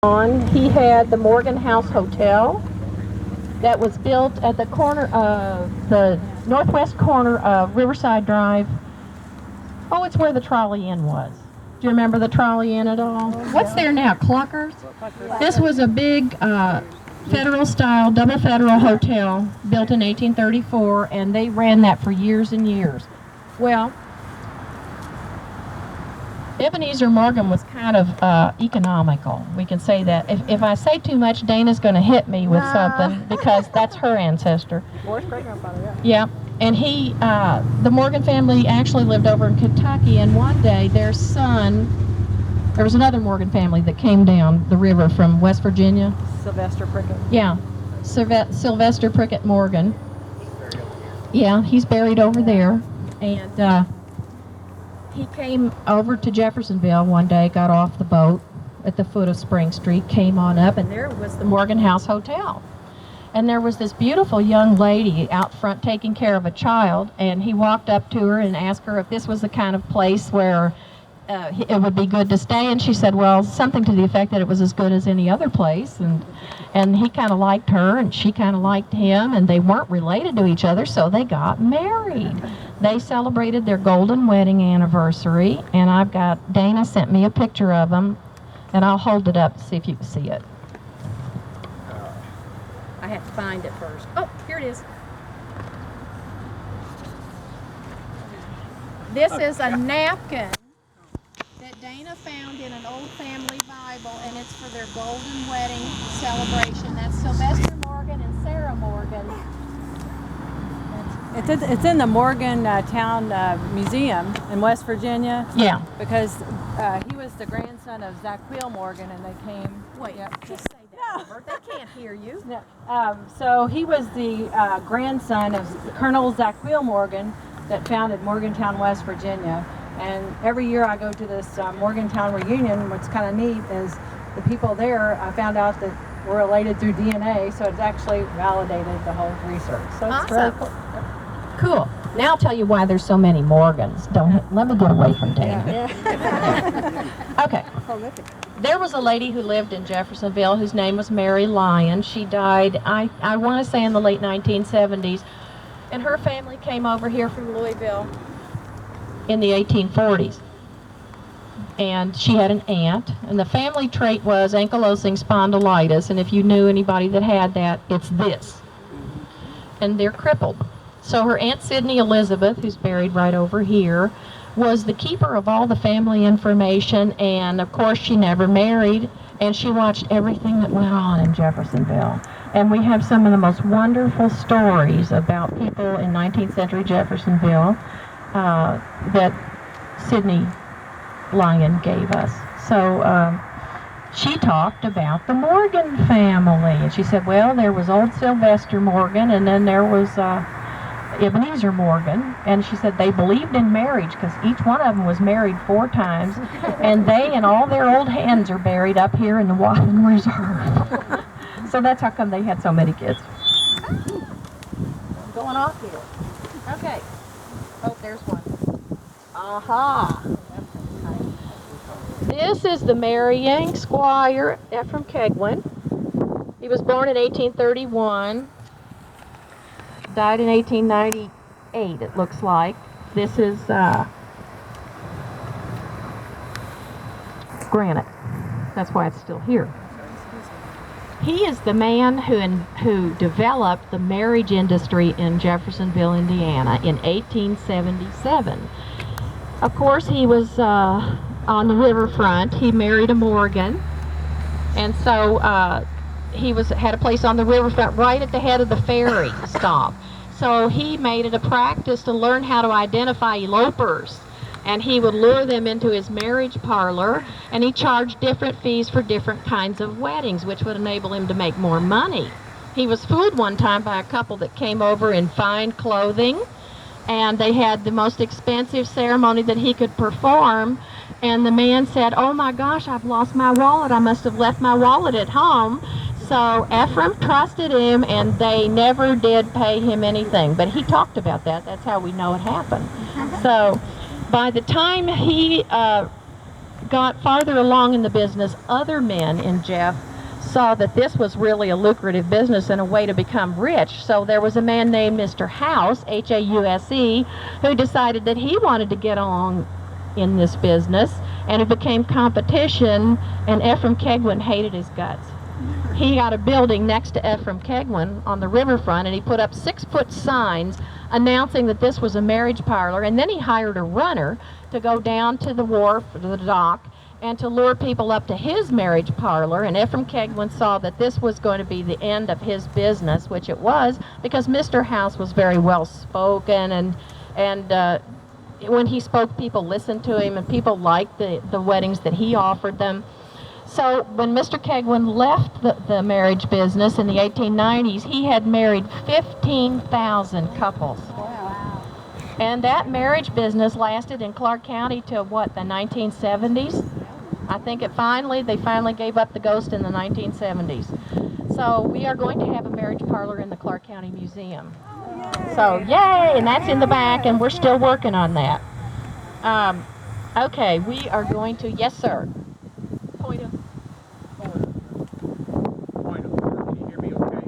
on, he had the Morgan House Hotel that was built at the corner of the northwest corner of Riverside Drive. Oh, it's where the Trolley Inn was. Do you remember the Trolley Inn at all? What's there now? Cluckers? This was a big federal-style, double federal hotel built in 1834, and they ran that for years and years. Well, Ebenezer Morgan was kind of economical. We can say that. If I say too much, Dana's going to hit me with something because that's her ancestor. Yeah. And the Morgan family actually lived over in Kentucky, and one day their son, there was another Morgan family that came down the river from West Virginia. Sylvester Prickett. Yeah. Sylvester Prickett Morgan. Yeah, he's buried over there. And he came over to Jeffersonville one day, got off the boat at the foot of Spring Street, came on up, and there was the Morgan House Hotel. And there was this beautiful young lady out front taking care of a child, and he walked up to her and asked her if this was the kind of place where it would be good to stay, and she said, well, something to the effect that it was as good as any other place, and he kind of liked her, and she kind of liked him, and they weren't related to each other, so they got married. They celebrated their golden wedding anniversary, and Dana sent me a picture of them, and I'll hold it up to see if you can see it. I had to find it first. Oh, here it is. This is a napkin that Dana found in an old family Bible, and it's for their golden wedding celebration. That's Sylvester Morgan and Sarah Morgan. It's in the Morgan Town Museum in West Virginia. Yeah. Because he was the grandson of Zaquil Morgan, and they came. Wait, just say that, Robert. They can't hear you. No. So he was the grandson of Colonel Zaquil Morgan that founded Morgantown, West Virginia. And every year I go to this Morgantown reunion. What's kind of neat is the people there, I found out that we're related through DNA, so it's actually validated the whole research. So it's very cool. Cool. Now I'll tell you why there's so many Morgans. Let me get away from Dana. Yeah. Okay. There was a lady who lived in Jeffersonville whose name was Mary Lyon. She died, I want to say, in the late 1970s. And her family came over here from Louisville in the 1840s. And she had an aunt, and the family trait was ankylosing spondylitis, and if you knew anybody that had that, it's this. And they're crippled. So her Aunt Sidney Elizabeth, who's buried right over here, was the keeper of all the family information, and of course she never married, and she watched everything that went on in Jeffersonville. And we have some of the most wonderful stories about people in 19th century Jeffersonville that Sidney Lyon gave us. So she talked about the Morgan family, and she said, well, there was old Sylvester Morgan, and then there was Ebenezer Morgan, and she said they believed in marriage because each one of them was married 4 times, and they and all their old hens are buried up here in the Watton Reserve. So that's how come they had so many kids. I'm going off here. Okay. Oh, there's one. Aha. This is the marrying Squire Ephraim Keigwin. He was born in 1831. Died in 1898, it looks like. This is granite. That's why it's still here. He is the man who developed the marriage industry in Jeffersonville, Indiana in 1877. Of course, he was on the riverfront. He married a Morgan, and so he had a place on the riverfront right at the head of the ferry stop. So he made it a practice to learn how to identify elopers, and he would lure them into his marriage parlor, and he charged different fees for different kinds of weddings, which would enable him to make more money. He was fooled one time by a couple that came over in fine clothing, and they had the most expensive ceremony that he could perform, and the man said, oh my gosh, I've lost my wallet. I must have left my wallet at home. So Ephraim trusted him, and they never did pay him anything. But he talked about that. That's how we know it happened. So by the time he got farther along in the business, other men in Jeff saw that this was really a lucrative business and a way to become rich. So there was a man named Mr. House, H-A-U-S-E, who decided that he wanted to get along in this business, and it became competition, and Ephraim Kegwin hated his guts. He got a building next to Ephraim Kegwin on the riverfront, and he put up 6-foot signs announcing that this was a marriage parlor, and then he hired a runner to go down to the wharf, to the dock, and to lure people up to his marriage parlor. And Ephraim Kegwin saw that this was going to be the end of his business, which it was, because Mr. House was very well spoken, and when he spoke, people listened to him, and people liked the weddings that he offered them. So when Mr. Kegwin left the marriage business in the 1890s, he had married 15,000 couples. Wow. And that marriage business lasted in Clark County till what, the 1970s? I think they finally gave up the ghost in the 1970s. So we are going to have a marriage parlor in the Clark County Museum. So yay, and that's in the back, and we're still working on that. Okay, we are going to, yes sir. Point of Point of order. Can you hear me okay?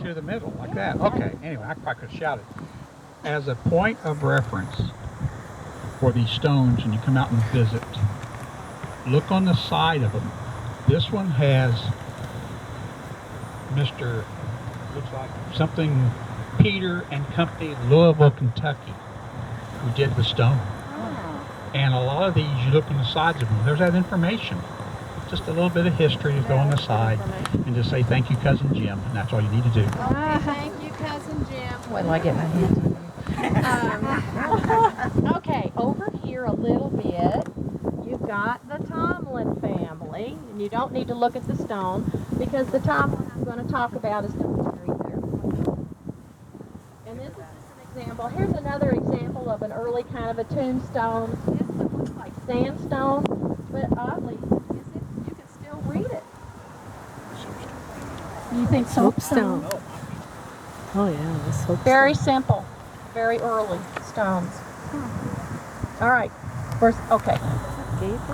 To the middle, like that. Okay. Anyway, I probably could have shouted. As a point of reference for these stones, when you come out and visit, look on the side of them. This one has Mr. looks like something Peter and Company, Louisville, Kentucky, who did the stone. And a lot of these, you look on the sides of them, there's that information. Just a little bit of history to go on the side and just say, thank you, Cousin Jim. And that's all you need to do. Okay, thank you, Cousin Jim. Wait till I get my hands. Okay, over here a little bit, you've got the Tomlin family. And you don't need to look at the stone, because the Tomlin I'm going to talk about is going to be buried there. And this is just an example. Here's another example of an early kind of a tombstone. This looks like sandstone, but oddly, you can still read it. You think soapstone? Oh yeah, the soap. Very simple, very early stones. All right, okay.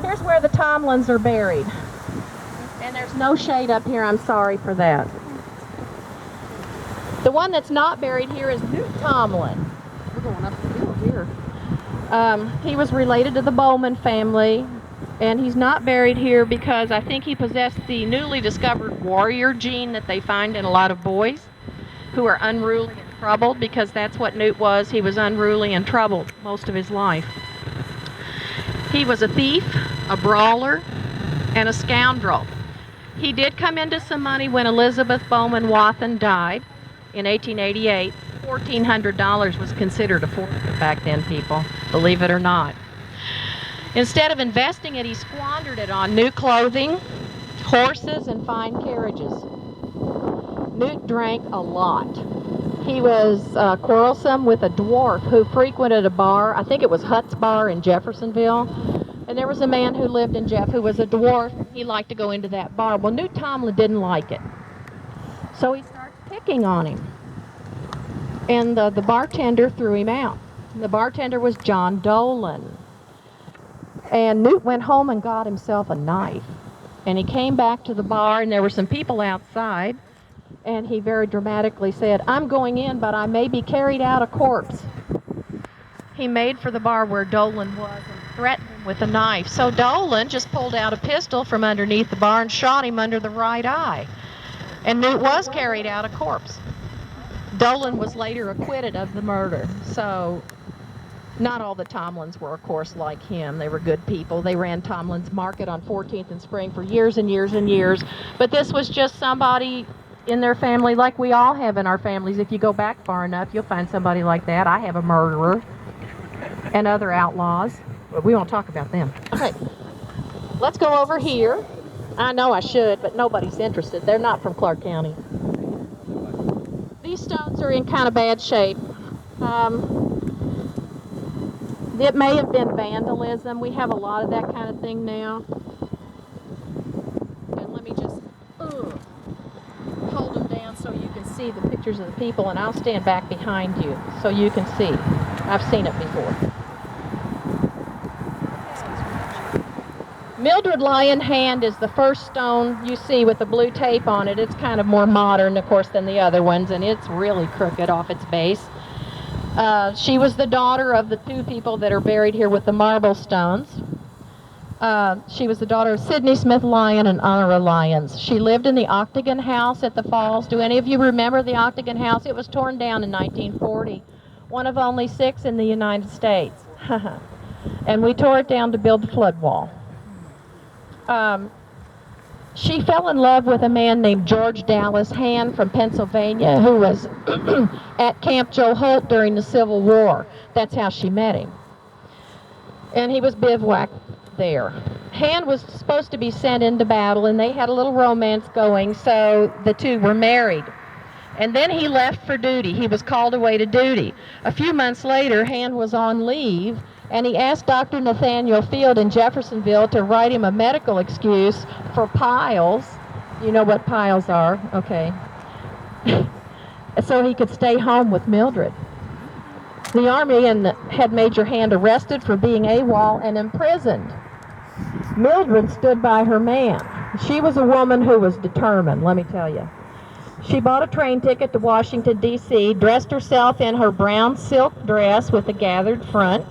Here's where the Tomlins are buried. And there's no shade up here, I'm sorry for that. The one that's not buried here is Newt Tomlin. We're going up the hill here. He was related to the Bowman family, and he's not buried here because I think he possessed the newly discovered warrior gene that they find in a lot of boys who are unruly and troubled, because that's what Newt was. He was unruly and troubled most of his life. He was a thief, a brawler, and a scoundrel. He did come into some money when Elizabeth Bowman Wathen died in 1888. $1,400 was considered a fortune back then, people, believe it or not. Instead of investing it, he squandered it on new clothing, horses, and fine carriages. Newt drank a lot. He was quarrelsome with a dwarf who frequented a bar. I think it was Hutt's Bar in Jeffersonville. And there was a man who lived in Jeff who was a dwarf. He liked to go into that bar. Well, Newt Tomlin didn't like it. So he starts picking on him. And the bartender threw him out. The bartender was John Dolan. And Newt went home and got himself a knife. And he came back to the bar, and there were some people outside. And he very dramatically said, "I'm going in, but I may be carried out a corpse." He made for the bar where Dolan was and threatened him with a knife. So Dolan just pulled out a pistol from underneath the bar and shot him under the right eye. And Newt was carried out a corpse. Dolan was later acquitted of the murder. So not all the Tomlins were, of course, like him. They were good people. They ran Tomlin's Market on 14th and Spring for years and years and years. But this was just somebody in their family, like we all have in our families. If you go back far enough, you'll find somebody like that. I have a murderer and other outlaws, but we won't talk about them. Okay, let's go over here. I know I should, but nobody's interested. They're not from Clark County. These stones are in kind of bad shape. It may have been vandalism. We have a lot of that kind of thing now. And let me just hold them down so you can see the pictures of the people, and I'll stand back behind you so you can see. I've seen it before. Mildred Lyon hand is the first stone you see with the blue tape on it. It's kind of more modern, of course, than the other ones, and it's really crooked off its base. She was the daughter of the two people that are buried here with the marble stones. She was the daughter of Sidney Smith Lyon and Honora Lyons. She lived in the Octagon House at the Falls. Do any of you remember the Octagon House? It was torn down in 1940, one of only 6 in the United States. And we tore it down to build the flood wall. She fell in love with a man named George Dallas Hand from Pennsylvania, who was at Camp Joe Holt during the Civil War. That's how she met him. And he was bivouacked there. Hand was supposed to be sent into battle, and they had a little romance going, so the two were married. And then he left for duty. He was called away to duty. A few months later, Hand was on leave, and he asked Dr. Nathaniel Field in Jeffersonville to write him a medical excuse for piles. You know what piles are? Okay. So he could stay home with Mildred. The Army had Major Hand arrested for being AWOL and imprisoned. Mildred stood by her man. She was a woman who was determined, let me tell you. She bought a train ticket to Washington, D.C., dressed herself in her brown silk dress with a gathered front,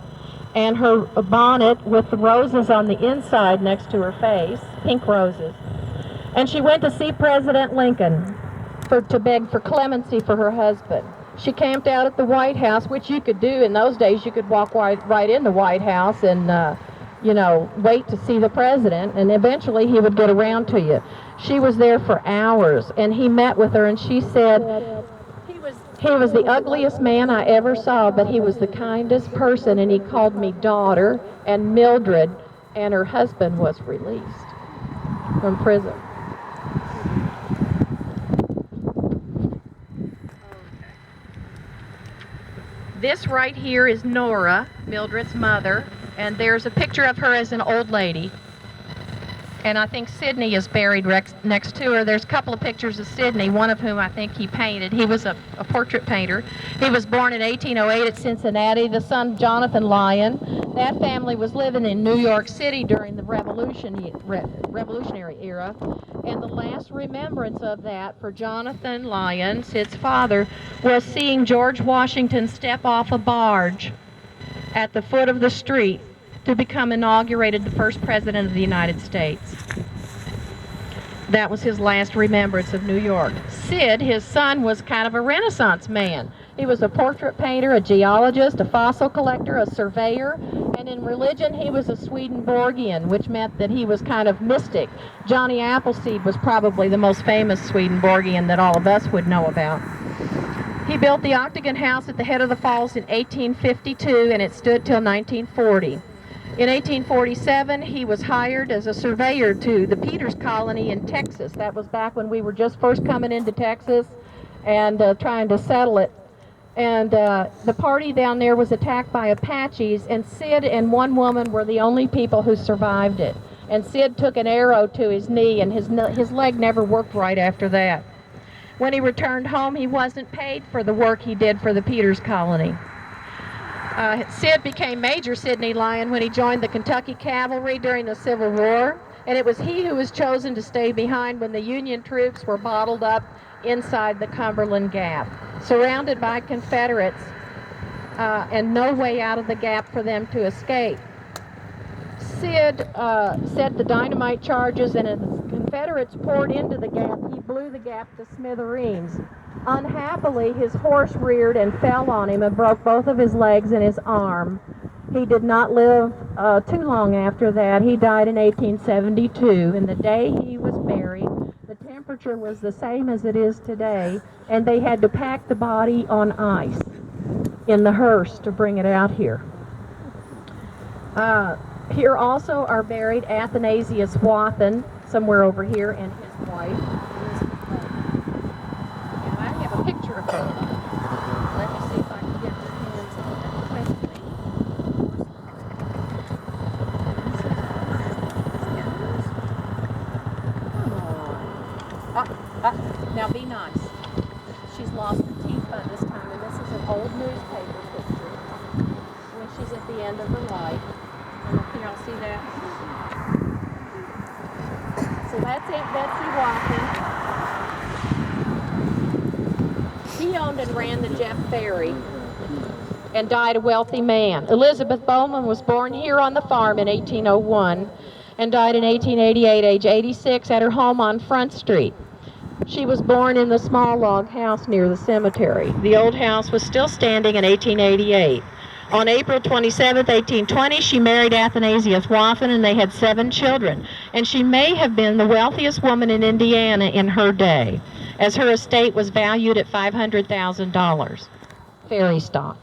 and her bonnet with the roses on the inside next to her face, pink roses. And she went to see President Lincoln to beg for clemency for her husband. She camped out at the White House, which you could do in those days. You could walk right in the White House and, wait to see the president, and eventually he would get around to you. She was there for hours, and he met with her, and she said, he was the ugliest man I ever saw, but he was the kindest person, and he called me daughter, and Mildred and her husband was released from prison. This right here is Nora, Mildred's mother, and there's a picture of her as an old lady. And I think Sidney is buried next to her. There's a couple of pictures of Sidney, one of whom I think he painted. He was a portrait painter. He was born in 1808 at Cincinnati, the son of Jonathan Lyon. That family was living in New York City during the Revolutionary era. And the last remembrance of that for Jonathan Lyon, Sid's father, was seeing George Washington step off a barge at the foot of the street to become inaugurated the first president of the United States. That was his last remembrance of New York. Sid, his son, was kind of a Renaissance man. He was a portrait painter, a geologist, a fossil collector, a surveyor, and in religion he was a Swedenborgian, which meant that he was kind of mystic. Johnny Appleseed was probably the most famous Swedenborgian that all of us would know about. He built the Octagon House at the head of the falls in 1852, and it stood till 1940. In 1847, he was hired as a surveyor to the Peters Colony in Texas. That was back when we were just first coming into Texas and trying to settle it. And the party down there was attacked by Apaches, and Sid and one woman were the only people who survived it. And Sid took an arrow to his knee, and his leg never worked right after that. When he returned home, he wasn't paid for the work he did for the Peters Colony. Sid became Major Sidney Lyon when he joined the Kentucky Cavalry during the Civil War, and it was he who was chosen to stay behind when the Union troops were bottled up inside the Cumberland Gap, surrounded by Confederates, and no way out of the gap for them to escape. Sid set the dynamite charges, and as the Confederates poured into the gap, he blew the gap to smithereens. Unhappily, his horse reared and fell on him and broke both of his legs and his arm. He did not live too long after that. He died in 1872, and the day he was buried, the temperature was the same as it is today, and they had to pack the body on ice in the hearse to bring it out here. Here also are buried Athanasius Wathen, somewhere over here, and his wife. And I have a picture of her. Let me see if I can get her hands on that quickly. Now be nice. She's lost her teeth by this time, and this is an old newspaper picture when she's at the end of her life. Can y'all see that? that's Aunt Betsy Waffen. He owned and ran the Jeff Ferry and died a wealthy man. Elizabeth Bowman was born here on the farm in 1801 and died in 1888, age 86, at her home on Front Street. She was born in the small log house near the cemetery. The old house was still standing in 1888. On April 27, 1820, she married Athanasius Waffen, and they had 7 children. And she may have been the wealthiest woman in Indiana in her day, as her estate was valued at $500,000. Ferry stock.